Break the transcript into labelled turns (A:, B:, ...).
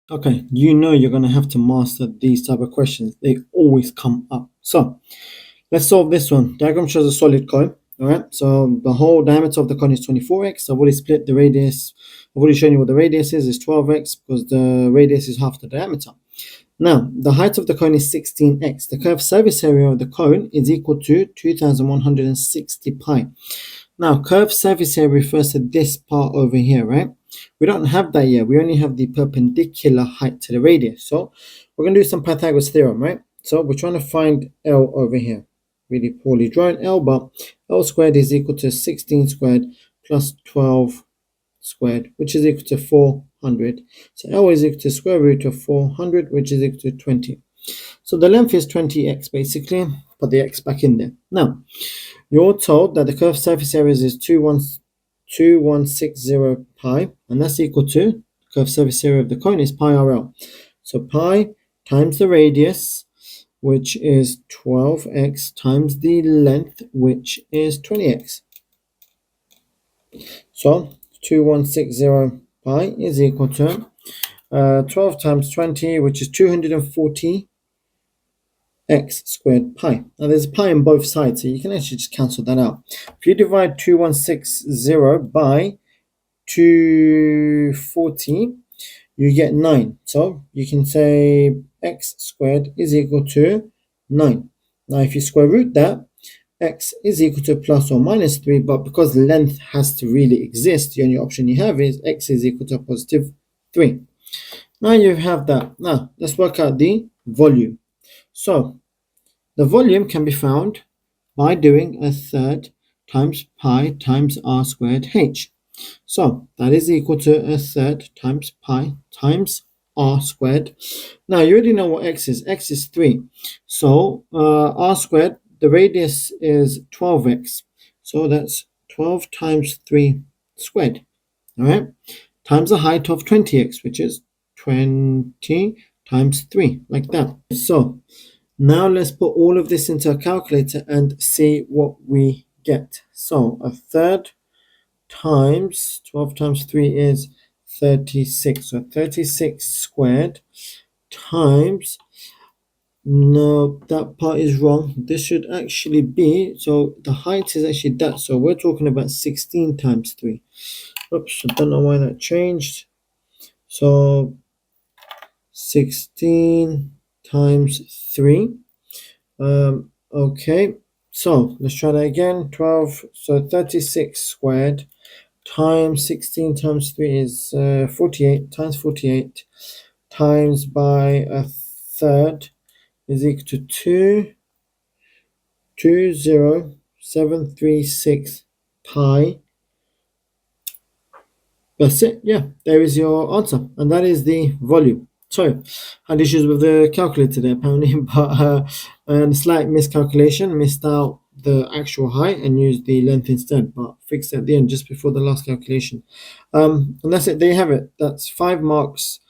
A: Okay, you know you're going to have to master these type of questions. They always come up. So let's solve this one. Diagram shows a solid coin. All right, so the whole diameter of the coin is 24x. I've already split the radius. I've already shown you what the radius is 12x because the radius is half the diameter. Now, the height of the cone is 16x. The curved surface area of the cone is equal to 2160 pi. Now, curved surface area refers to this part over here, right? We don't have that yet. We only have the perpendicular height to the radius. So we're going to do some Pythagoras theorem, right? So we're trying to find L over here. Really poorly drawn L, but L squared is equal to 16 squared plus 12 squared, which is equal to 400. So L is equal to square root of 400, which is equal to 20. So the length is 20x basically. Put the x back in there. Now, you're told that the curved surface area is 2160 pi, and that's equal to the curved surface area of the cone is pi RL. So pi times the radius, which is 12x, times the length, which is 20x. So 2160 pi is equal to 12 times 20, which is 240 x squared pi. Now there's pi on both sides, so you can actually just cancel that out. If you divide 2160 by 240, you get 9. So you can say x squared is equal to 9. Now if you square root that, x is equal to plus or minus 3, but because length has to really exist, the only option you have is x is equal to positive 3. Now you have that. Now let's work out the volume. So the volume can be found by doing a third times pi times r squared h. So that is equal to a third times pi times r squared. Now you already know what x is. X is 3. So r squared, the radius is 12x. So that's 12 times 3 squared. All right. Times the height of 20x, which is 20 times 3, like that. So now let's put all of this into a calculator and see what we get. So a third times 12 times 3 is 36. So 36 squared times, no, that part is wrong. This should actually be, so the height is actually that. So we're talking about 16 times 3. Oops, I don't know why that changed. So 16 times 3. Okay, so let's try that again. 12, so 36 squared times 16 times 3 is 48 times 48 times by a third is equal to 20736 pi. That's it. Yeah, there is your answer, and that is the volume. So, had issues with the calculator there apparently, but a slight miscalculation, missed out the actual height and used the length instead, but fixed it at the end just before the last calculation. And that's it. There you have it. That's 5 marks